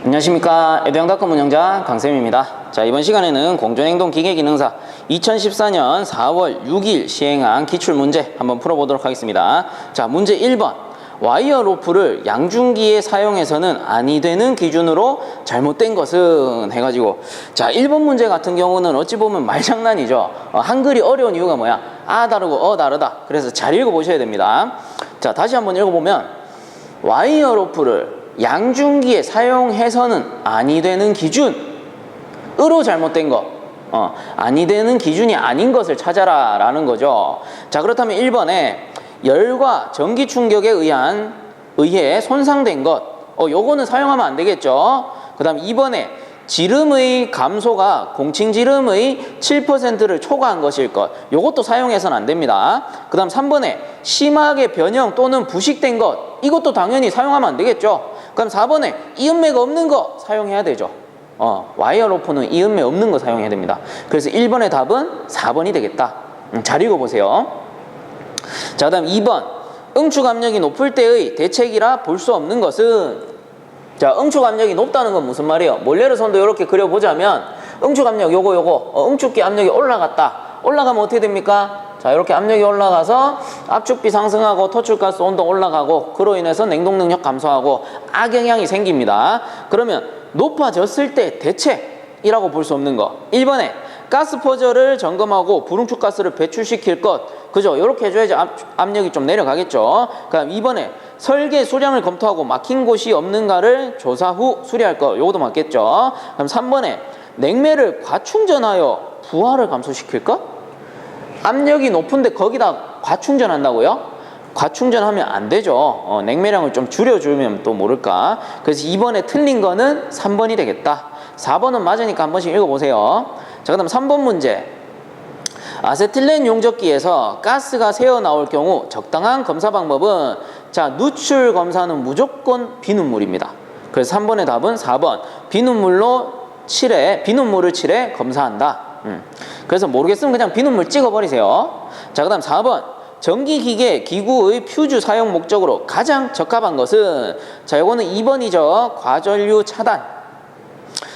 안녕하십니까. 에듀양닷컴 운영자 강쌤입니다. 자, 이번 시간에는 공존행동 기계기능사 2014년 4월 6일 시행한 기출문제 한번 풀어보도록 하겠습니다. 자, 문제 1번. 와이어 로프를 양중기에 사용해서는 아니 되는 기준으로 잘못된 것은 해가지고, 자, 1번 문제 같은 경우는 어찌 보면 말장난이죠. 한글이 어려운 이유가 뭐야? 아 다르고 다르다. 그래서 잘 읽어보셔야 됩니다. 자, 다시 한번 읽어보면, 와이어 로프를 양중기에 사용해서는 아니 되는 기준으로 잘못된 것, 아니 되는 기준이 아닌 것을 찾아라 라는 거죠. 자, 그렇다면 1번에 열과 전기 충격에 의해 손상된 것, 요거는 사용하면 안 되겠죠. 그 다음 2번에 지름의 감소가 공칭 지름의 7%를 초과한 것일 것, 요것도 사용해서는 안 됩니다. 그 다음 3번에 심하게 변형 또는 부식된 것, 이것도 당연히 사용하면 안 되겠죠. 그럼 4번에 이음매가 없는 거 사용해야 되죠. 와이어 로프는 이음매 없는 거 사용해야 됩니다. 그래서 1번의 답은 4번이 되겠다. 잘 읽어보세요. 자, 그 다음 2번. 응축 압력이 높을 때의 대책이라 볼 수 없는 것은, 자, 응축 압력이 높다는 건 무슨 말이에요? 몰래르선도 이렇게 그려보자면 응축 압력 요거 응축기 압력이 올라가면 어떻게 됩니까? 자, 이렇게 압력이 올라가서 압축비 상승하고 토출가스 온도 올라가고, 그로 인해서 냉동 능력 감소하고 악영향이 생깁니다. 그러면 높아졌을 때 대책이라고 볼 수 없는 거, 1번에 가스 포절을 점검하고 불응축 가스를 배출시킬 것, 그죠? 이렇게 해줘야지 압력이 좀 내려가겠죠. 그다음 2번에 설계 수량을 검토하고 막힌 곳이 없는가를 조사 후 수리할 것, 요것도 맞겠죠. 그럼 3번에 냉매를 과충전하여 부하를 감소시킬 것? 압력이 높은데 거기다 과충전한다고요? 과충전하면 안 되죠. 냉매량을 좀 줄여주면 또 모를까. 그래서 2번에 틀린 거는 3번이 되겠다. 4번은 맞으니까 한 번씩 읽어보세요. 자, 그 다음 3번 문제. 아세틸렌 용접기에서 가스가 새어나올 경우 적당한 검사 방법은, 자, 누출 검사는 무조건 비눗물입니다. 그래서 3번의 답은 4번. 비눗물을 칠해 검사한다. 그래서 모르겠으면 그냥 비눗물 찍어버리세요. 자, 그 다음 4번. 전기기계 기구의 퓨즈 사용 목적으로 가장 적합한 것은, 자, 요거는 2번이죠. 과전류 차단.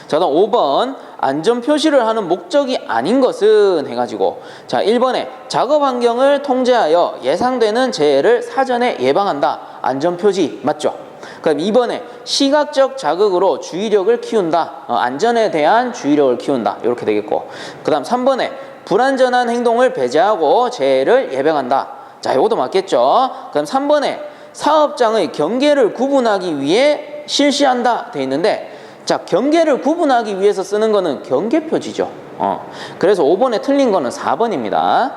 자, 다음 5번. 안전 표시를 하는 목적이 아닌 것은 해가지고, 자, 1번에 작업 환경을 통제하여 예상되는 재해를 사전에 예방한다. 안전 표시 맞죠? 그럼 2번에 시각적 자극으로 주의력을 키운다. 안전에 대한 주의력을 키운다. 이렇게 되겠고, 그 다음 3번에 불안전한 행동을 배제하고 재해를 예방한다. 자, 이것도 맞겠죠. 그럼 3번에 사업장의 경계를 구분하기 위해 실시한다 돼 있는데, 자, 경계를 구분하기 위해서 쓰는 거는 경계표지죠. 그래서 5번에 틀린 거는 4번입니다.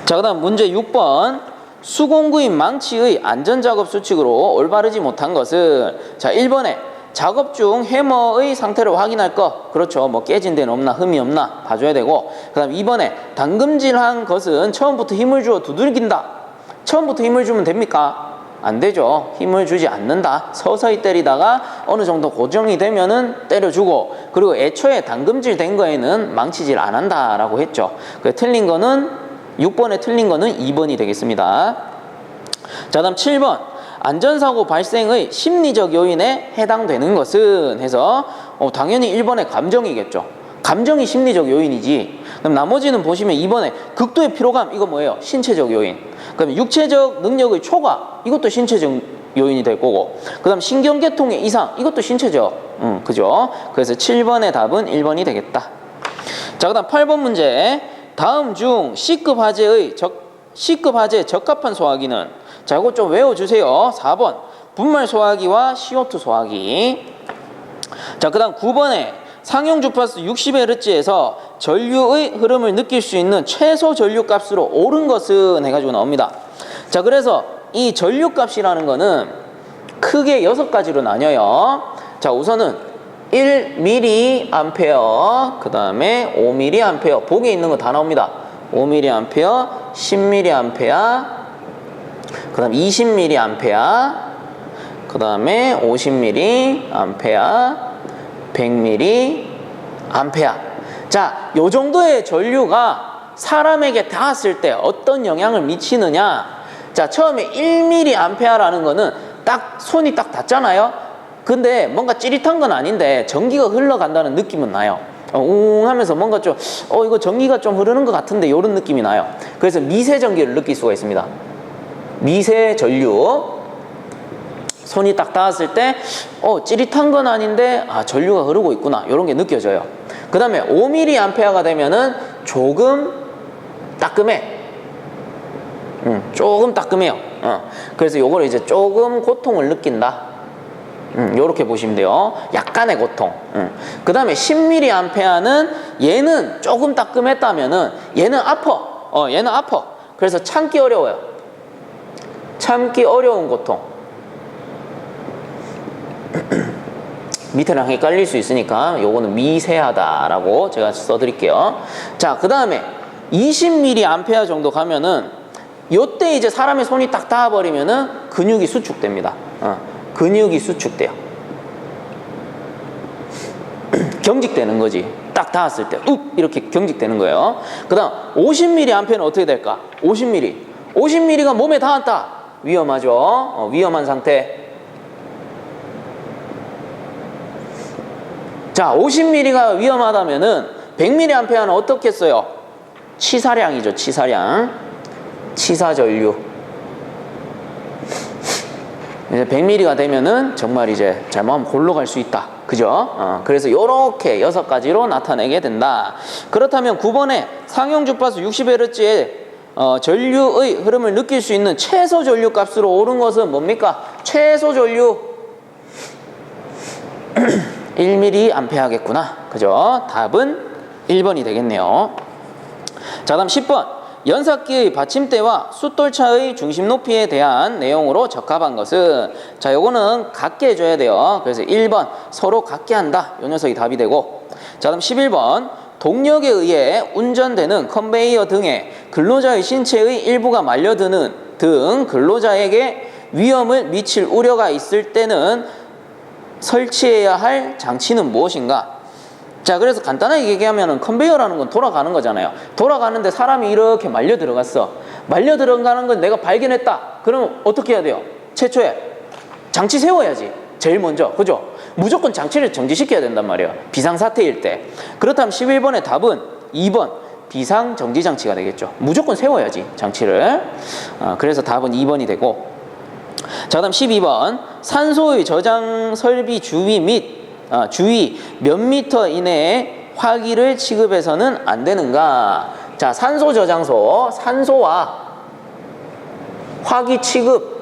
자, 그 다음 문제 6번. 수공구인 망치의 안전작업 수칙으로 올바르지 못한 것은, 자, 1번에 작업 중 해머의 상태를 확인할 것, 그렇죠. 뭐 깨진 데는 없나 흠이 없나 봐줘야 되고, 그 다음 2번에 당금질한 것은 처음부터 힘을 주어 두들긴다. 처음부터 힘을 주면 됩니까? 안 되죠. 힘을 주지 않는다. 서서히 때리다가 어느 정도 고정이 되면은 때려주고, 그리고 애초에 당금질 된 거에는 망치질 안 한다라고 했죠. 그 틀린 거는 6번에 틀린 거는 2번이 되겠습니다. 자, 다음 7번. 안전사고 발생의 심리적 요인에 해당되는 것은 해서, 당연히 1번에 감정이겠죠. 감정이 심리적 요인이지. 그럼 나머지는 보시면 2번에 극도의 피로감, 이거 뭐예요? 신체적 요인. 그럼 육체적 능력의 초과, 이것도 신체적 요인이 될 거고, 그 다음 신경계통의 이상, 이것도 신체적, 그죠? 그래서 7번의 답은 1번이 되겠다. 자, 그 다음 8번 문제. 다음 중 C급 화재의 적합한 소화기는, 자, 이거 좀 외워주세요. 4번 분말 소화기와 CO2 소화기. 자, 그 다음 9번에 상용 주파수 60Hz에서 전류의 흐름을 느낄 수 있는 최소 전류값으로 옳은 것은 해가지고 나옵니다. 자, 그래서 이 전류값이라는 거는 크게 6가지로 나뉘어요. 자, 우선은 1mA, 그 다음에 5mA, 보기에 있는 거 다 나옵니다. 5mA, 10mA, 그 다음 20mA, 그 다음에 50mA, 100mA. 자, 요 정도의 전류가 사람에게 닿았을 때 어떤 영향을 미치느냐. 자, 처음에 1mA라는 거는 딱 손이 딱 닿잖아요. 근데 뭔가 찌릿한 건 아닌데 전기가 흘러간다는 느낌은 나요. 웅 하면서 뭔가 좀 이거 전기가 좀 흐르는 것 같은데 이런 느낌이 나요. 그래서 미세 전기를 느낄 수가 있습니다. 미세 전류. 손이 딱 닿았을 때 찌릿한 건 아닌데 전류가 흐르고 있구나 이런 게 느껴져요. 그 다음에 5mA가 되면은 조금 따끔해. 조금 따끔해요. 그래서 요거를 이제 조금 고통을 느낀다. 요렇게 보시면 돼요. 약간의 고통. 그 다음에 10mA는 얘는 조금 따끔했다면은 얘는 아파. 얘는 아파. 그래서 참기 어려워요. 참기 어려운 고통. 밑에랑 헷갈릴 수 있으니까 요거는 미세하다라고 제가 써드릴게요. 자, 그 다음에 20mA 정도 가면은 요때 이제 사람의 손이 딱 닿아버리면은 근육이 수축됩니다. 근육이 수축돼요. 경직되는 거지. 딱 닿았을 때 이렇게 경직되는 거예요. 그 다음 50mA는 어떻게 될까? 50mA가 몸에 닿았다. 위험하죠. 위험한 상태. 자, 50mA가 위험하다면은 100mA는 어떻게 써요? 치사량이죠. 치사량. 치사전류. 이제 100mA가 되면은 정말 이제 잘못하면 골로 갈 수 있다. 그죠? 그래서 요렇게 6가지로 나타내게 된다. 그렇다면 9번에 상용 주파수 60Hz의 전류의 흐름을 느낄 수 있는 최소 전류 값으로 오른 것은 뭡니까? 최소 전류 1mA겠구나. 그죠? 답은 1번이 되겠네요. 자, 다음 10번. 연삭기의 받침대와 숫돌차의 중심 높이에 대한 내용으로 적합한 것은, 자, 요거는 같게 해줘야 돼요. 그래서 1번 서로 같게 한다. 요 녀석이 답이 되고, 자, 다음 11번 동력에 의해 운전되는 컨베이어 등에 근로자의 신체의 일부가 말려드는 등 근로자에게 위험을 미칠 우려가 있을 때는 설치해야 할 장치는 무엇인가? 자, 그래서 간단하게 얘기하면 컨베이어라는 건 돌아가는 거잖아요. 돌아가는데 사람이 이렇게 말려 들어갔어. 말려 들어가는 건 내가 발견했다. 그러면 어떻게 해야 돼요? 최초에 장치 세워야지. 제일 먼저. 그죠? 무조건 장치를 정지시켜야 된단 말이에요. 비상사태일 때. 그렇다면 11번의 답은 2번 비상정지장치가 되겠죠. 무조건 세워야지 장치를. 그래서 답은 2번이 되고, 자, 다음 12번 산소의 저장 설비 주위 및 주위 몇 미터 이내에 화기를 취급해서는 안 되는가? 자, 산소 저장소, 산소와 화기 취급.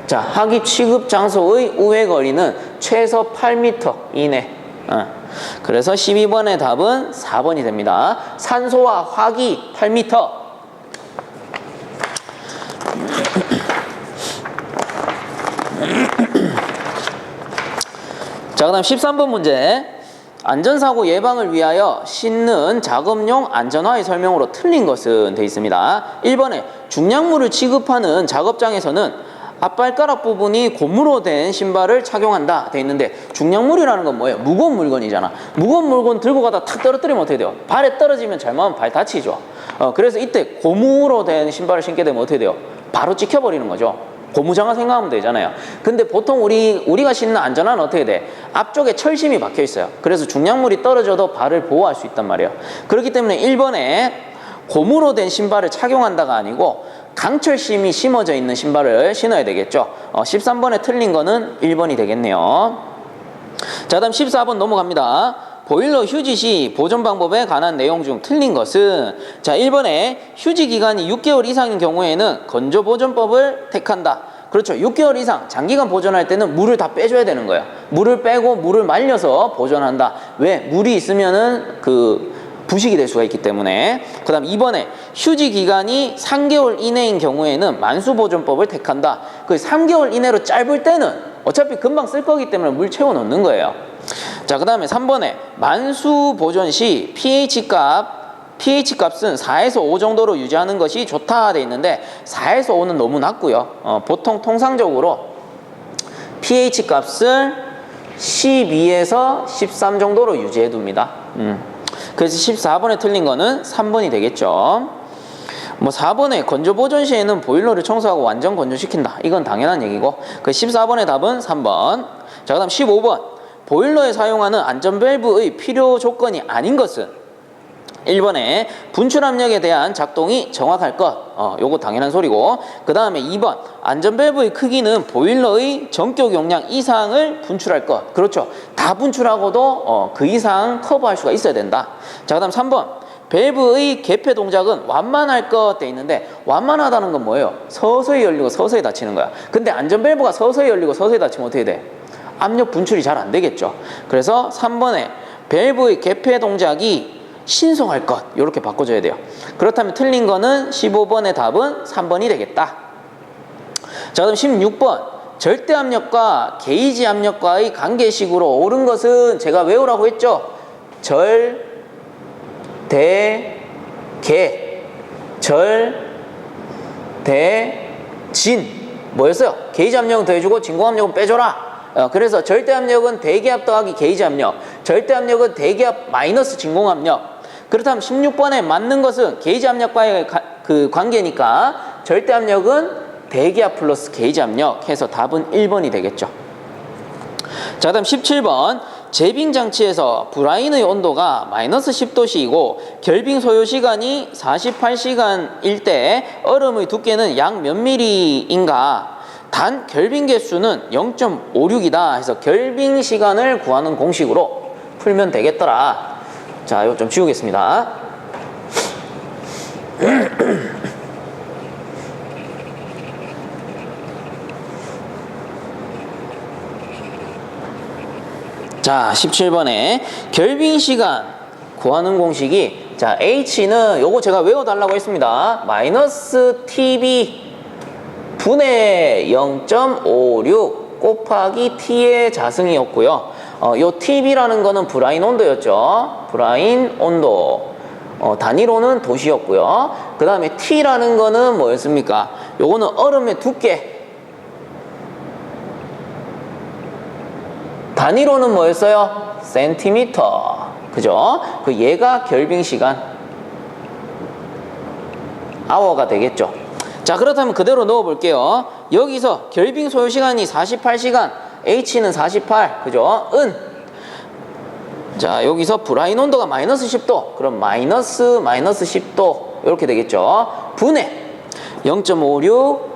자, 화기 취급 장소의 우회 거리는 최소 8m 이내. 그래서 12번의 답은 4번이 됩니다. 산소와 화기 8m. 자, 그 다음 13번 문제. 안전사고 예방을 위하여 싣는 작업용 안전화의 설명으로 틀린 것은 되어 있습니다. 1번에 중량물을 취급하는 작업장에서는 앞발가락 부분이 고무로 된 신발을 착용한다 되어 있는데, 중량물이라는 건 뭐예요? 무거운 물건이잖아. 무거운 물건 들고 가다 탁 떨어뜨리면 어떻게 돼요? 발에 떨어지면 잘못하면 발 다치죠. 그래서 이때 고무로 된 신발을 신게 되면 어떻게 돼요? 바로 찍혀버리는 거죠. 고무장갑 생각하면 되잖아요. 근데 보통 우리가 신는 안전화는 어떻게 돼? 앞쪽에 철심이 박혀 있어요. 그래서 중량물이 떨어져도 발을 보호할 수 있단 말이에요. 그렇기 때문에 1번에 고무로 된 신발을 착용한다가 아니고 강철심이 심어져 있는 신발을 신어야 되겠죠. 13번에 틀린 거는 1번이 되겠네요. 자, 다음 14번 넘어갑니다. 보일러 휴지 시 보존 방법에 관한 내용 중 틀린 것은, 자, 1번에 휴지 기간이 6개월 이상인 경우에는 건조 보존법을 택한다. 그렇죠. 6개월 이상 장기간 보존할 때는 물을 다 빼줘야 되는 거예요. 물을 빼고 물을 말려서 보존한다. 왜? 물이 있으면은 부식이 될 수가 있기 때문에. 그 다음 2번에 휴지 기간이 3개월 이내인 경우에는 만수 보존법을 택한다. 그 3개월 이내로 짧을 때는 어차피 금방 쓸 거기 때문에 물 채워 넣는 거예요. 자, 그 다음에 3번에 만수 보존 시 pH 값은 4에서 5 정도로 유지하는 것이 좋다 돼 있는데, 4에서 5는 너무 낮고요. 보통 통상적으로 pH 값을 12에서 13 정도로 유지해 둡니다. 그래서 14번에 틀린 거는 3번이 되겠죠. 뭐 4번에 건조 보존 시에는 보일러를 청소하고 완전 건조시킨다. 이건 당연한 얘기고. 그 14번의 답은 3번. 자, 그다음 15번. 보일러에 사용하는 안전 밸브의 필요 조건이 아닌 것은 1번에 분출 압력에 대한 작동이 정확할 것. 요거 당연한 소리고. 그 다음에 2번. 안전 밸브의 크기는 보일러의 전격 용량 이상을 분출할 것. 그렇죠. 다 분출하고도 그 이상 커버할 수가 있어야 된다. 자, 그 다음 3번. 밸브의 개폐 동작은 완만할 것 돼 있는데 완만하다는 건 뭐예요? 서서히 열리고 서서히 닫히는 거야. 근데 안전 밸브가 서서히 열리고 서서히 닫히면 어떻게 돼? 압력 분출이 잘 안 되겠죠. 그래서 3번에 밸브의 개폐 동작이 신속할 것 이렇게 바꿔줘야 돼요. 그렇다면 틀린 거는 15번의 답은 3번이 되겠다. 자, 그럼 16번 절대 압력과 게이지 압력과의 관계식으로 옳은 것은 제가 외우라고 했죠. 진 뭐였어요? 게이지 압력은 더해주고 진공 압력은 빼줘라. 그래서 절대 압력은 대기압 더하기 게이지 압력, 절대 압력은 대기압 마이너스 진공 압력. 그렇다면 16번에 맞는 것은 게이지 압력과의 그 관계니까 절대 압력은 대기압 플러스 게이지 압력 해서 답은 1번이 되겠죠. 자, 다음 17번. 제빙 장치에서 브라인의 온도가 마이너스 10도씨이고 결빙 소요 시간이 48시간일 때 얼음의 두께는 약 몇 미리인가? 단 결빙 개수는 0.56이다 해서 결빙 시간을 구하는 공식으로 풀면 되겠더라. 자, 이거 좀 지우겠습니다. 자, 17번에 결빙 시간 구하는 공식이, 자, H는 요거 제가 외워달라고 했습니다. 마이너스 TB 분의 0.56 곱하기 T의 자승이었고요. 요 TB라는 거는 브라인 온도였죠. 브라인 온도. 단위로는 도시였고요. 그 다음에 T라는 거는 뭐였습니까? 요거는 얼음의 두께. 단위로는 뭐였어요? 센티미터. 그죠? 그 얘가 결빙 시간. 아워가 되겠죠. 자, 그렇다면 그대로 넣어 볼게요. 여기서 결빙 소요 시간이 48시간, H는 48, 그죠? 자, 여기서 브라인 온도가 마이너스 10도. 그럼 마이너스 10도. 이렇게 되겠죠. 분의 0.56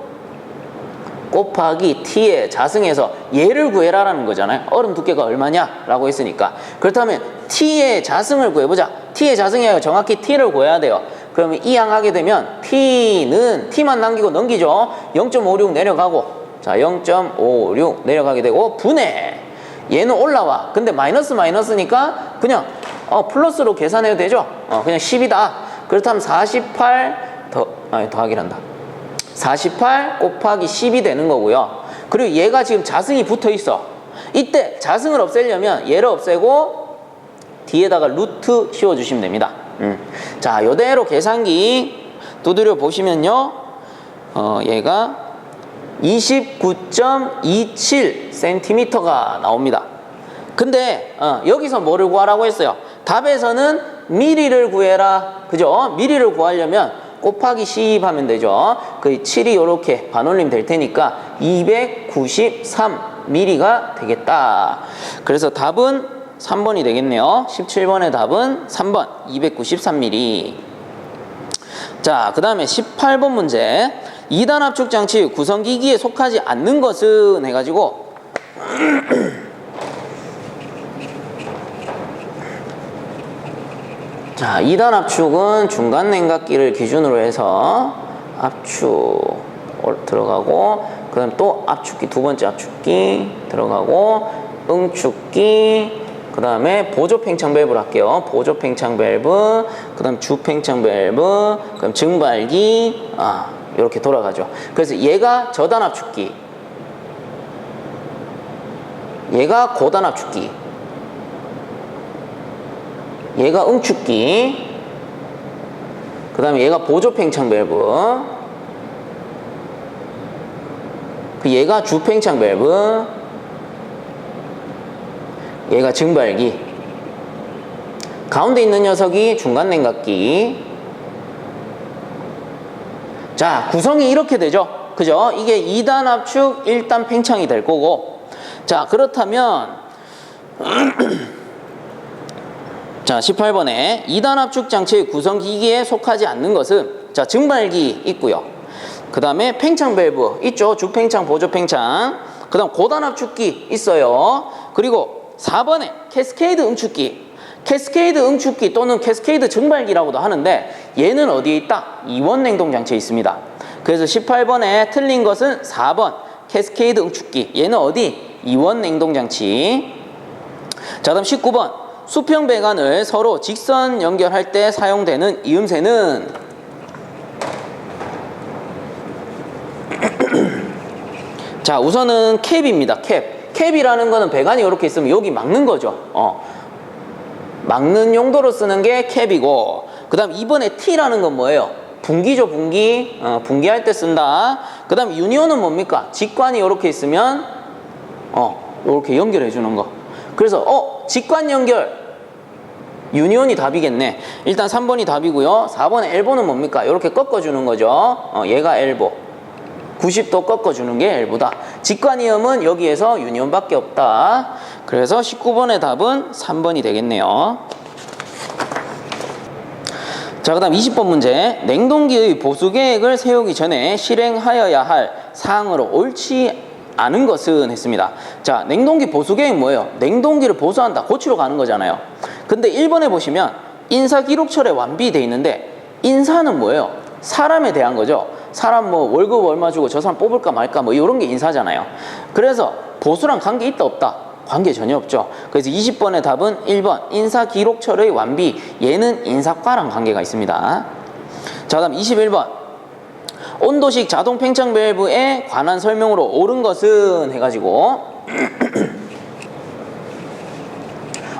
곱하기 T의 자승에서 얘를 구해라라는 거잖아요. 얼음 두께가 얼마냐? 라고 했으니까. 그렇다면 T의 자승을 구해보자. T의 자승이 정확히 T를 구해야 돼요. 그러면 이항하게 되면 T는 T만 남기고 넘기죠. 0.56 내려가고, 자, 0.56 내려가게 되고, 분해. 얘는 올라와. 근데 마이너스니까 그냥 플러스로 계산해도 되죠. 그냥 10이다. 그렇다면 48 더하기란다. 48 곱하기 10이 되는 거고요. 그리고 얘가 지금 자승이 붙어 있어. 이때 자승을 없애려면 얘를 없애고 뒤에다가 루트 씌워주시면 됩니다. 자, 요대로 계산기 두드려 보시면요. 얘가 29.27cm가 나옵니다. 근데 여기서 뭐를 구하라고 했어요? 답에서는 미리를 구해라. 그죠? 미리를 구하려면 곱하기 10 하면 되죠. 그 7이 이렇게 반올림 될 테니까 293mm가 되겠다. 그래서 답은 3번이 되겠네요. 17번의 답은 3번 293mm. 자, 그 다음에 18번 문제. 2단 압축 장치 구성기기에 속하지 않는 것은 해가지고 자, 2단 압축은 중간 냉각기를 기준으로 해서 압축 들어가고, 그 다음 또 압축기, 두 번째 압축기 들어가고, 응축기, 그 다음에 보조 팽창 밸브를 할게요. 보조 팽창 밸브, 그 다음 주 팽창 밸브, 그 다음 증발기, 이렇게 돌아가죠. 그래서 얘가 저단 압축기, 얘가 고단 압축기, 얘가 응축기, 그 다음에 얘가 보조 팽창 밸브, 얘가 주 팽창 밸브, 얘가 증발기, 가운데 있는 녀석이 중간 냉각기, 자, 구성이 이렇게 되죠. 그죠? 이게 2단 압축, 1단 팽창이 될 거고. 자, 그렇다면 자, 18번에 2단 압축 장치의 구성 기기에 속하지 않는 것은 자, 증발기 있고요. 그 다음에 팽창 밸브 있죠. 주팽창, 보조팽창. 그 다음 고단 압축기 있어요. 그리고 4번에 캐스케이드 응축기. 캐스케이드 응축기 또는 캐스케이드 증발기라고도 하는데 얘는 어디에 있다? 이원 냉동 장치에 있습니다. 그래서 18번에 틀린 것은 4번 캐스케이드 응축기. 얘는 어디? 이원 냉동 장치. 자, 다음 19번 수평 배관을 서로 직선 연결할 때 사용되는 이음새는 자, 우선은 캡입니다. 캡이라는 거는 배관이 이렇게 있으면 여기 막는 거죠. 막는 용도로 쓰는 게 캡이고, 그 다음 2번에 T라는 건 뭐예요? 분기죠, 분기. 분기할 때 쓴다. 그 다음 유니온은 뭡니까? 직관이 이렇게 있으면 이렇게 연결해 주는 거. 그래서 직관 연결 유니온이 답이겠네. 일단 3번이 답이고요. 4번에 엘보는 뭡니까? 이렇게 꺾어주는 거죠. 얘가 엘보. 90도 꺾어주는 게 엘보다. 직관이음은 여기에서 유니온밖에 없다. 그래서 19번의 답은 3번이 되겠네요. 자, 그 다음 20번 문제. 냉동기의 보수 계획을 세우기 전에 실행하여야 할 사항으로 옳지 않은 것은 했습니다. 자, 냉동기 보수 계획 뭐예요? 냉동기를 보수한다. 고치러 가는 거잖아요. 근데 1번에 보시면 인사기록철에 완비돼 있는데 인사는 뭐예요? 사람에 대한 거죠. 사람 뭐 월급 얼마 주고 저 사람 뽑을까 말까 뭐 이런 게 인사잖아요. 그래서 보수랑 관계 있다 없다? 관계 전혀 없죠. 그래서 20번의 답은 1번 인사기록철의 완비. 얘는 인사과랑 관계가 있습니다. 자, 다음 21번 온도식 자동 팽창 밸브에 관한 설명으로 옳은 것은 해가지고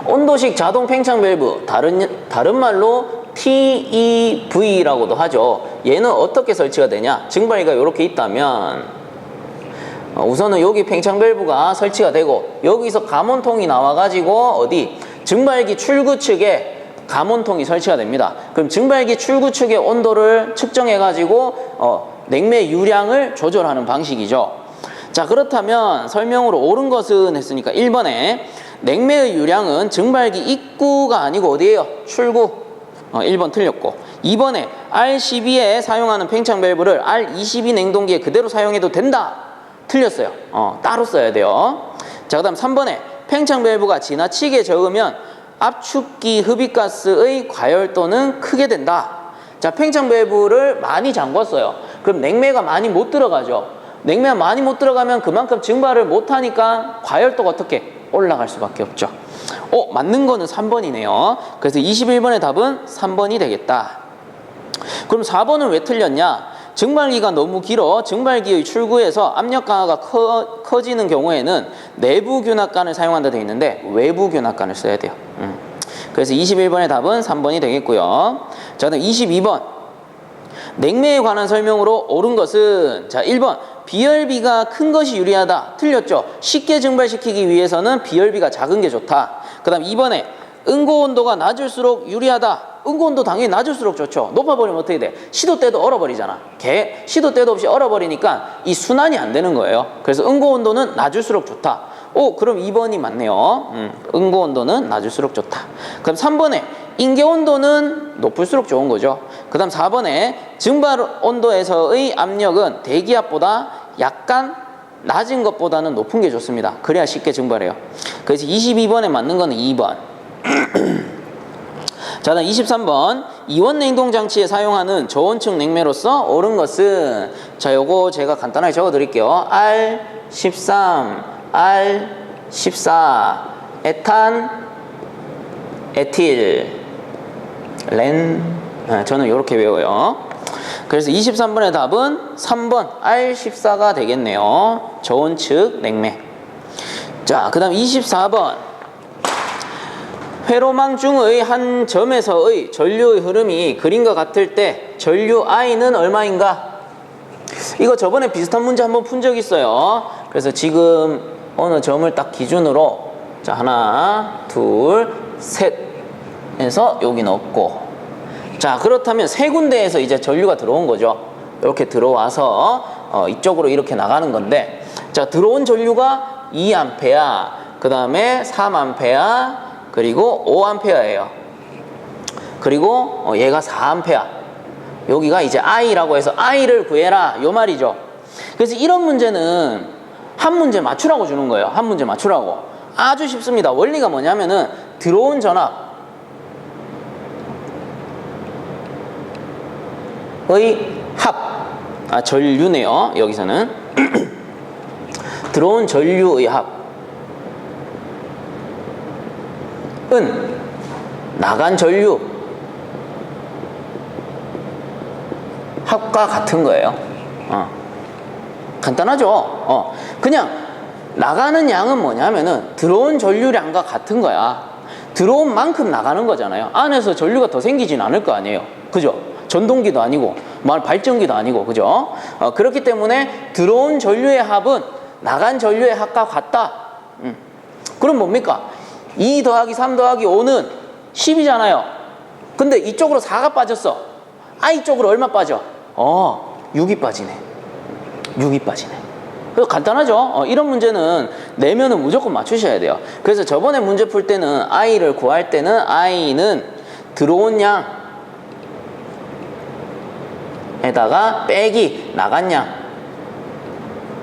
온도식 자동 팽창 밸브 다른 말로 TEV라고도 하죠. 얘는 어떻게 설치가 되냐? 증발기가 이렇게 있다면 우선은 여기 팽창 밸브가 설치가 되고 여기서 감온통이 나와가지고 어디? 증발기 출구 측에 감온통이 설치가 됩니다. 그럼 증발기 출구 측의 온도를 측정해가지고 냉매 유량을 조절하는 방식이죠. 자, 그렇다면 설명으로 옳은 것은 했으니까 1번에 냉매의 유량은 증발기 입구가 아니고 어디예요? 출구. 1번 틀렸고 2번에 R12에 사용하는 팽창 밸브를 R22 냉동기에 그대로 사용해도 된다. 틀렸어요. 따로 써야 돼요. 자, 그 다음 3번에 팽창 밸브가 지나치게 적으면 압축기 흡입가스의 과열도는 크게 된다. 자, 팽창 밸브를 많이 잠궜어요. 그럼 냉매가 많이 못 들어가죠. 냉매가 많이 못 들어가면 그만큼 증발을 못 하니까 과열도가 어떻게? 올라갈 수밖에 없죠. 맞는 거는 3번이네요. 그래서 21번의 답은 3번이 되겠다. 그럼 4번은 왜 틀렸냐? 증발기가 너무 길어 증발기의 출구에서 압력 강화가 커지는 경우에는 내부 균합관을 사용한다 되어 있는데 외부 균합관을 써야 돼요. 그래서 21번의 답은 3번이 되겠고요. 자, 그다음 22번 냉매에 관한 설명으로 옳은 것은 자, 1번 비열비가 큰 것이 유리하다. 틀렸죠. 쉽게 증발시키기 위해서는 비열비가 작은 게 좋다. 그 다음 2번에 응고온도가 낮을수록 유리하다. 응고온도 당연히 낮을수록 좋죠. 높아버리면 어떻게 돼? 시도 때도 얼어버리잖아. 시도 때도 없이 얼어버리니까 이 순환이 안 되는 거예요. 그래서 응고온도는 낮을수록 좋다. 그럼 2번이 맞네요. 응고온도는 낮을수록 좋다. 그럼 3번에 인계온도는 높을수록 좋은 거죠. 그 다음 4번에 증발온도에서의 압력은 대기압보다 약간 낮은 것보다는 높은 게 좋습니다. 그래야 쉽게 증발해요. 그래서 22번에 맞는 거는 2번. 자, 다음 23번 이원 냉동 장치에 사용하는 저온층 냉매로서 옳은 것은 자, 요거 제가 간단하게 적어 드릴게요. R13, R14, 에탄, 에틸, 저는 이렇게 외워요. 그래서 23번의 답은 3번 R14가 되겠네요. 저온층 냉매. 자, 그 다음 24번 회로망 중의 한 점에서의 전류의 흐름이 그림과 같을 때 전류 I는 얼마인가? 이거 저번에 비슷한 문제 한번 푼 적 있어요. 그래서 지금 어느 점을 딱 기준으로 자, 하나, 둘, 셋 해서 여기 넣고 자, 그렇다면 세 군데에서 이제 전류가 들어온 거죠. 이렇게 들어와서 이쪽으로 이렇게 나가는 건데, 자, 들어온 전류가 2A, 그 다음에 3A, 그리고 5A예요. 그리고 얘가 4A. 여기가 이제 I라고 해서 I를 구해라, 요 말이죠. 그래서 이런 문제는 한 문제 맞추라고 주는 거예요. 한 문제 맞추라고. 아주 쉽습니다. 원리가 뭐냐면은 들어온 전압의 합, 전류네요. 여기서는 들어온 전류의 합은 나간 전류 합과 같은 거예요. 간단하죠? 그냥 나가는 양은 뭐냐면은 들어온 전류량과 같은 거야. 들어온 만큼 나가는 거잖아요. 안에서 전류가 더 생기진 않을 거 아니에요. 그죠? 전동기도 아니고 발전기도 아니고, 그죠? 그렇기 때문에 들어온 전류의 합은 나간 전류의 합과 같다. 그럼 뭡니까? 2 더하기 3 더하기 5는 10이잖아요. 근데 이쪽으로 4가 빠졌어. I 쪽으로 얼마 빠져? 6이 빠지네. 6이 빠지네. 그래서 간단하죠? 이런 문제는 내면은 무조건 맞추셔야 돼요. 그래서 저번에 문제 풀 때는 I를 구할 때는 I는 들어온 양에다가 빼기 나간 양.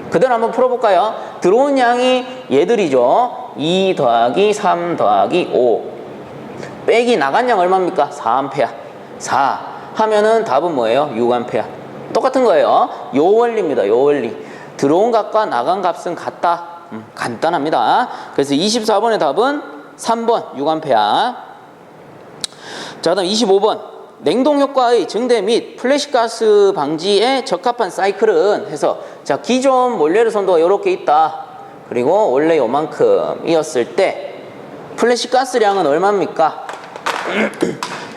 그대로 한번 풀어볼까요? 들어온 양이 얘들이죠. 2 더하기 3 더하기 5 빼기 나간 양 얼마입니까? 4A. 4 하면은 답은 뭐예요? 6A. 똑같은 거예요. 요 원리입니다. 요 원리. 들어온 값과 나간 값은 같다. 간단합니다. 그래서 24번의 답은 3번 6A. 자, 다음 25번. 냉동 효과의 증대 및 플래시가스 방지에 적합한 사이클은 해서, 자, 기존 몰레르 선도가 이렇게 있다. 그리고 원래 요만큼이었을 때 플래시가스량은 얼마입니까?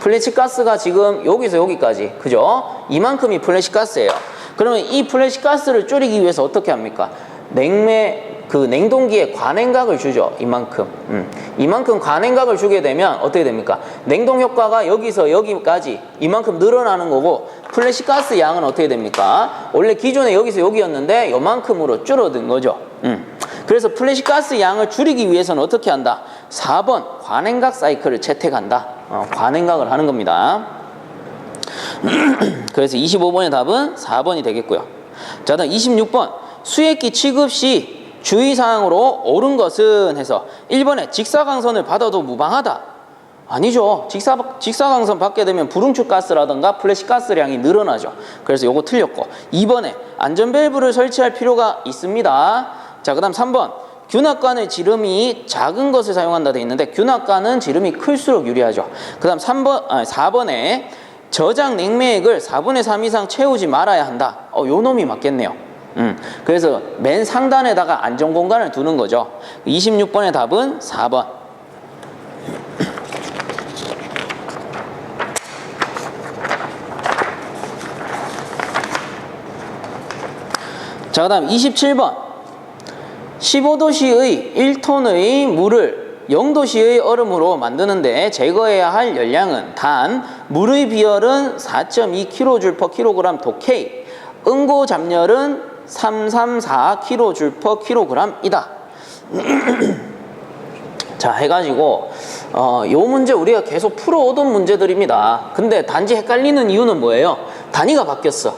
플래시가스가 지금 여기서 여기까지, 그죠? 이만큼이 플래시가스예요. 그러면 이 플래시가스를 줄이기 위해서 어떻게 합니까? 냉동기에 관행각을 주죠. 이만큼 관행각을 주게 되면 어떻게 됩니까? 냉동 효과가 여기서 여기까지 이만큼 늘어나는 거고, 플래시가스 양은 어떻게 됩니까? 원래 기존에 여기서 여기였는데 요만큼으로 줄어든 거죠. 그래서 플래시가스 양을 줄이기 위해서는 어떻게 한다? 4번 관행각 사이클을 채택한다. 관행각을 하는 겁니다. 그래서 25번의 답은 4번이 되겠고요. 자, 다음 26번. 수액기 취급 시 주의사항으로 옳은 것은 해서 1번에 직사광선을 받아도 무방하다. 아니죠. 직사광선 받게 되면 불응축가스라든가 플래시가스량이 늘어나죠. 그래서 요거 틀렸고, 2번에 안전밸브를 설치할 필요가 있습니다. 자, 그 다음 3번. 균합관의 지름이 작은 것을 사용한다 돼 있는데, 균합관은 지름이 클수록 유리하죠. 그 다음 4번에 저장 냉매액을 4분의 3 이상 채우지 말아야 한다. 요 놈이 맞겠네요. 그래서 맨 상단에다가 안전 공간을 두는 거죠. 26번의 답은 4번. 자, 그 다음 27번. 15도씨의 1톤의 물을 0도씨의 얼음으로 만드는데 제거해야 할 열량은 단 물의 비열은 4.2kJ/kg 독K, 응고 잡열은 334kJ/kg이다. 자, 해가지고 요 문제 우리가 계속 풀어오던 문제들입니다. 근데 단지 헷갈리는 이유는 뭐예요? 단위가 바뀌었어.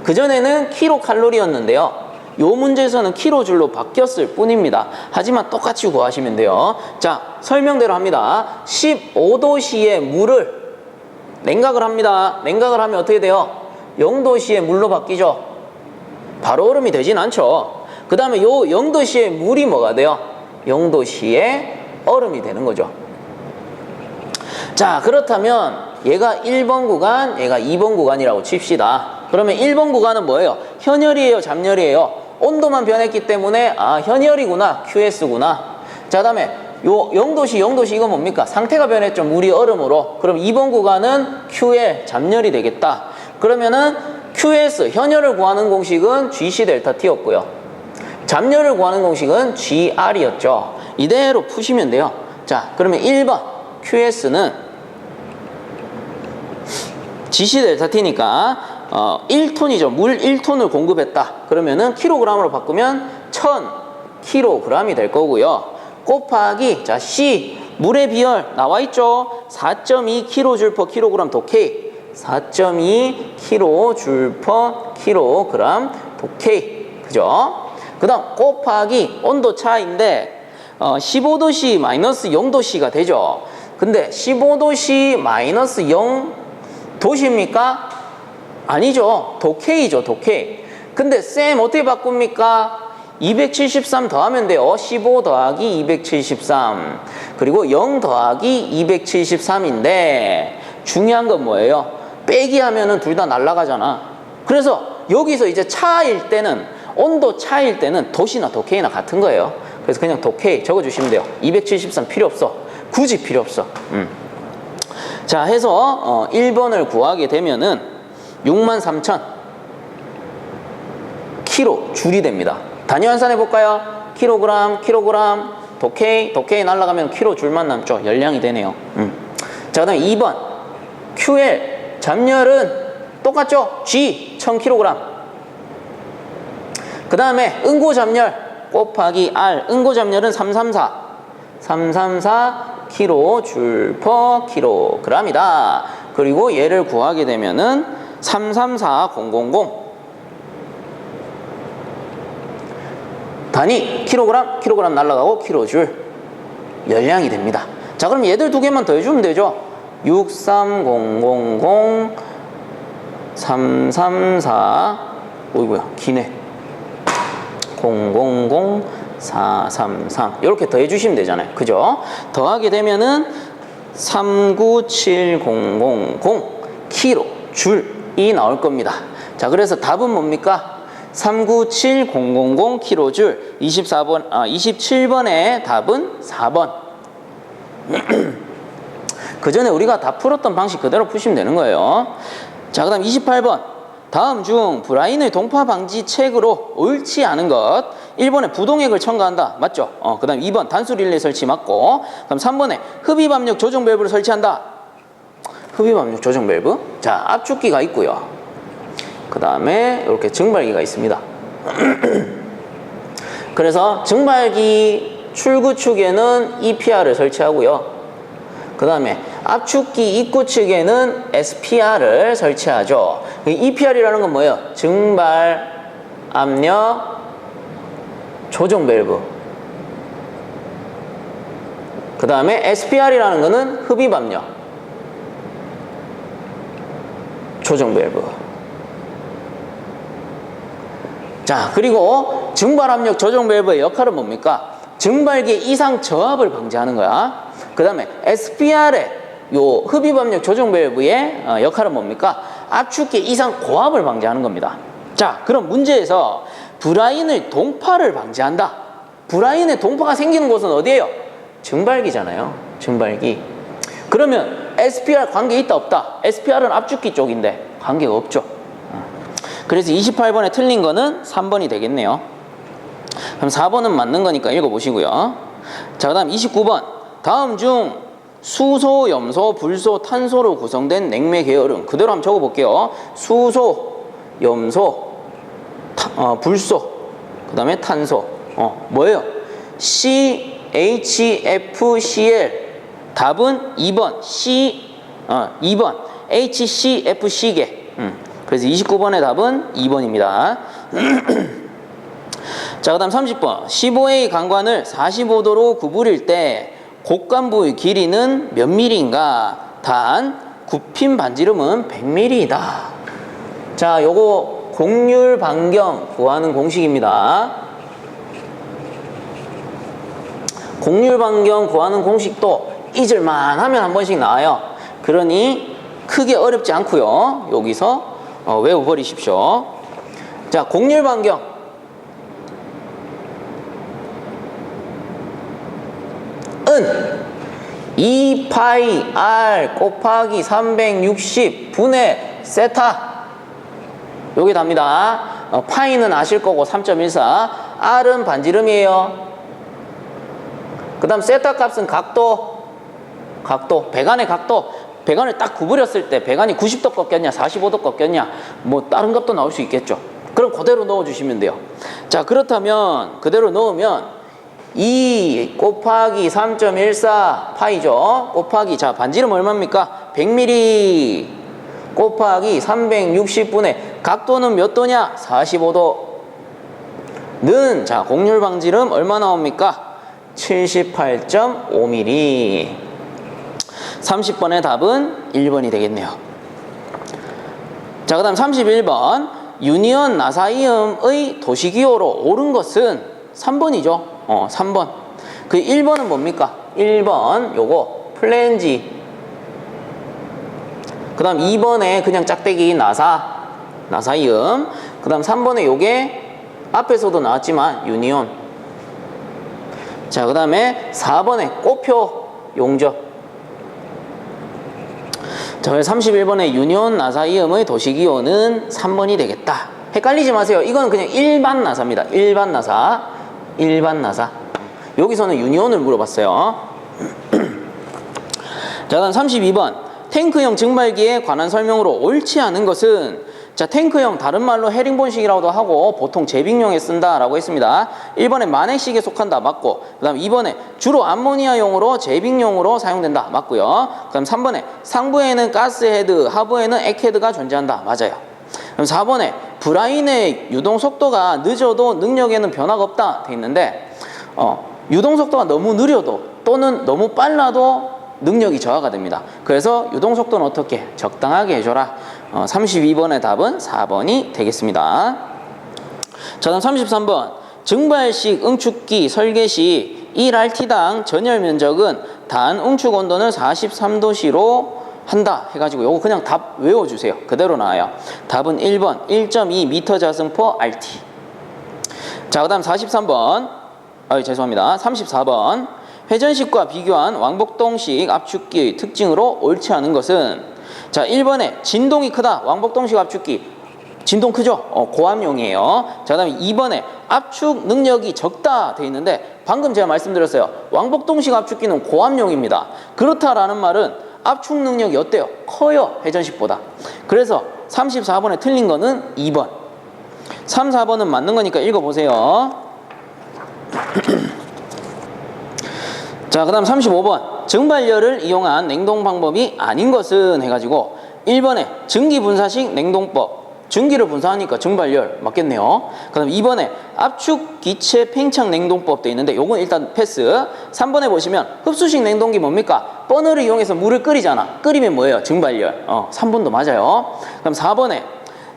그전에는 킬로칼로리였는데요, 요 문제에서는 킬로줄로 바뀌었을 뿐입니다. 하지만 똑같이 구하시면 돼요. 자, 설명대로 합니다. 15도씨의 물을 냉각을 합니다. 냉각을 하면 어떻게 돼요? 0도씨의 물로 바뀌죠. 바로 얼음이 되진 않죠. 그 다음에 요 0도씨의 물이 뭐가 돼요? 0도씨의 얼음이 되는 거죠. 자, 그렇다면 얘가 1번 구간, 얘가 2번 구간이라고 칩시다. 그러면 1번 구간은 뭐예요? 현열이에요, 잡열이에요? 온도만 변했기 때문에 현열이구나, QS구나. 자, 다음에 요 0도씨 이거 뭡니까? 상태가 변했죠, 물이 얼음으로. 그럼 2번 구간은 QL, 잡열이 되겠다. 그러면은 QS, 현열을 구하는 공식은 GC 델타 T였고요, 잡열을 구하는 공식은 GR이었죠. 이대로 푸시면 돼요. 자, 그러면 1번 QS는 GC 델타 T니까 1톤이죠. 물 1톤을 공급했다. 그러면은 킬로그램으로 바꾸면 1000kg이 될 거고요. 곱하기 자 C 물의 비열 나와 있죠. 4.2kJ/kg 독해. 4.2kJ/kg 독해. 그죠? 그 다음 곱하기 온도 차인데 15도씨 마이너스 0도씨가 되죠. 근데 15도씨 마이너스 0도씨입니까? 아니죠. 독해이죠. 독해. 근데 쌤 어떻게 바꿉니까? 273 더하면 돼요. 15 더하기 273 그리고 0 더하기 273인데 중요한 건 뭐예요? 빼기 하면은 둘 다 날아가잖아. 그래서 여기서 이제 차일 때는 온도 차일 때는 도시나 독해나 같은 거예요. 그래서 그냥 독해 적어주시면 돼요. 273 필요 없어. 굳이 필요 없어. 자 해서 1번을 구하게 되면은 63,000 kg 줄이 됩니다. 단위 환산해 볼까요? 킬로그램, 독해 날아가면 킬로 줄만 남죠. 열량이 되네요. 자, 그 다음에 2번. QL, 잠열은 똑같죠? G, 1000kg. 그 다음에 응고 잠열 곱하기 R, 응고 잠열은 334 kJ/kg이다. 그리고 얘를 구하게 되면은 334000 단위 킬로그램 날라가고 킬로줄 열량이 됩니다. 자 그럼 얘들 두 개만 더 해주면 되죠. 63000 334 어이구야 기네 000 433 이렇게 더 해주시면 되잖아요. 그죠? 더하게 되면은 397000 킬로 줄이 나올 겁니다. 자 그래서 답은 뭡니까? 397000 킬로줄 27번의 답은 4번. 그 전에 우리가 다 풀었던 방식 그대로 푸시면 되는 거예요. 자, 그 다음 28번. 다음 중 브라인의 동파 방지 책으로 옳지 않은 것. 1번에 부동액을 첨가한다. 맞죠? 그 다음 2번 단수 릴레이 설치 맞고. 그다음 3번에 흡입 압력 조정 밸브를 설치한다. 흡입 압력 조정 밸브. 자, 압축기가 있고요. 그 다음에 이렇게 증발기가 있습니다. 그래서 증발기 출구 측에는 EPR을 설치하고요. 그 다음에 압축기 입구 측에는 SPR을 설치하죠. EPR이라는 건 뭐예요? 증발 압력 조정 밸브. 그 다음에 SPR이라는 거는 흡입 압력 조정 밸브. 자, 그리고 증발 압력 조정 밸브의 역할은 뭡니까? 증발기의 이상 저압을 방지하는 거야. 그 다음에 SPR의 요 흡입 압력 조정 밸브의 역할은 뭡니까? 압축기 이상 고압을 방지하는 겁니다. 자, 그럼 문제에서 브라인의 동파를 방지한다. 브라인의 동파가 생기는 곳은 어디예요? 증발기잖아요. 증발기. 그러면 SPR 관계 있다 없다? SPR은 압축기 쪽인데 관계가 없죠. 그래서 28번에 틀린 거는 3번이 되겠네요. 그럼 4번은 맞는 거니까 읽어보시고요. 자, 그 다음 29번. 다음 중 수소, 염소, 불소, 탄소로 구성된 냉매 계열은 그대로 한번 적어볼게요. 수소, 염소, 불소, 그 다음에 탄소. 뭐예요? CHFCl. 답은 2번. 2번. HCFC계. 그래서 29번의 답은 2번입니다. 자, 그 다음 30번. 15A 강관을 45도로 구부릴 때 곡간부의 길이는 몇 mm인가? 단, 굽힌 반지름은 100mm이다. 자, 요거 곡률 반경 구하는 공식입니다. 곡률 반경 구하는 공식도 잊을만 하면 한 번씩 나와요. 그러니 크게 어렵지 않고요. 여기서 외워버리십시오. 자, 곡률 반경. 은 2파이 R 곱하기 360 분의 세타. 요게 답니다. 파이는 아실 거고 3.14. R은 반지름이에요. 그 다음 세타 값은 각도. 백안의 각도. 배관을 딱 구부렸을 때 배관이 90도 꺾였냐 45도 꺾였냐 뭐 다른 값도 나올 수 있겠죠. 그럼 그대로 넣어주시면 돼요. 자, 그렇다면 그대로 넣으면 2 곱하기 3.14 파이죠. 곱하기, 자, 반지름 얼마입니까? 100mm 곱하기 360분의 각도는 몇 도냐? 45도는, 자, 곡률 방지름 얼마 나옵니까? 78.5mm. 30번의 답은 1번이 되겠네요. 자, 그 다음 31번. 유니온 나사이음의 도시기호로 옳은 것은 3번이죠. 3번. 그 1번은 뭡니까? 1번 요거 플랜지. 그 다음 2번에 그냥 짝대기 나사이음. 그 다음 3번에 요게 앞에서도 나왔지만 유니온. 자, 그 다음에 4번에 꼬표 용접. 자, 31번에 유니온 나사이음의 도시기호는 3번이 되겠다. 헷갈리지 마세요. 이건 그냥 일반 나사입니다. 일반 나사. 여기서는 유니온을 물어봤어요. 자, 다음 32번. 탱크형 증발기에 관한 설명으로 옳지 않은 것은, 자, 탱크형 다른 말로 헤링본식이라고도 하고 보통 제빙용에 쓴다라고 했습니다. 1번에 만행식에 속한다. 맞고. 그 다음 2번에 주로 암모니아용으로 제빙용으로 사용된다. 맞고요. 그 다음 3번에 상부에는 가스헤드, 하부에는 액헤드가 존재한다. 맞아요. 그럼 4번에 브라인의 유동 속도가 늦어도 능력에는 변화가 없다 돼 있는데, 유동 속도가 너무 느려도 또는 너무 빨라도 능력이 저하가 됩니다. 그래서 유동 속도는 어떻게? 적당하게 해줘라. 32번의 답은 4번이 되겠습니다. 자, 다음 33번. 증발식 응축기 설계 시 1RT당 전열 면적은 단 응축 온도는 43도씨로 한다 해가지고 요거 그냥 답 외워주세요. 그대로 나와요. 답은 1번 1.2m 자승포 RT. 자, 그 다음 43번. 죄송합니다. 34번. 회전식과 비교한 왕복동식 압축기의 특징으로 옳지 않은 것은, 자, 1번에 진동이 크다. 왕복동식 압축기 진동 크죠? 고압용이에요. 자, 그 다음에 2번에 압축 능력이 적다 돼 있는데, 방금 제가 말씀드렸어요. 왕복동식 압축기는 고압용입니다. 그렇다라는 말은 압축 능력이 어때요? 커요. 회전식보다. 그래서 34번에 틀린 거는 2번. 3, 4번은 맞는 거니까 읽어보세요. 자, 그 다음 35번. 증발열을 이용한 냉동 방법이 아닌 것은 해가지고 1번에 증기분사식 냉동법. 증기를 분사하니까 증발열 맞겠네요. 그 다음 2번에 압축 기체 팽창 냉동법 돼 있는데 요건 일단 패스. 3번에 보시면 흡수식 냉동기 뭡니까? 버너를 이용해서 물을 끓이잖아. 끓이면 뭐예요? 증발열. 3번도 맞아요. 그럼 4번에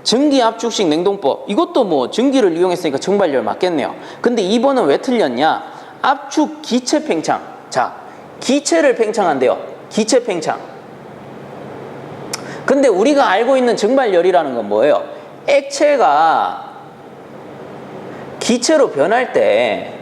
증기 압축식 냉동법. 이것도 뭐 증기를 이용했으니까 증발열 맞겠네요. 근데 2번은 왜 틀렸냐? 압축 기체 팽창. 자, 기체를 팽창한대요. 기체 팽창. 근데 우리가 알고 있는 증발열이라는 건 뭐예요? 액체가 기체로 변할 때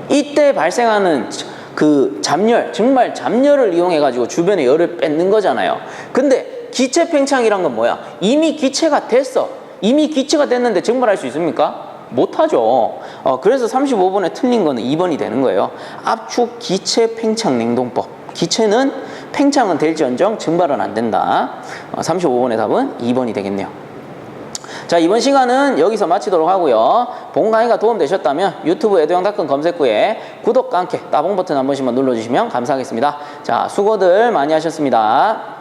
이때 발생하는 그 잡열, 증발 잡열을 이용해 가지고 주변에 열을 뺏는 거잖아요. 근데 기체 팽창이란 건 뭐야? 이미 기체가 됐어. 이미 기체가 됐는데 증발할 수 있습니까? 못하죠. 그래서 35번에 틀린 거는 2번이 되는 거예요. 압축 기체 팽창 냉동법. 기체는 팽창은 될지언정 증발은 안 된다. 35번의 답은 2번이 되겠네요. 자, 이번 시간은 여기서 마치도록 하고요. 본 강의가 도움되셨다면 유튜브 에듀영닷컴 검색구에 구독과 함께 따봉 버튼 한 번씩만 눌러주시면 감사하겠습니다. 자, 수고들 많이 하셨습니다.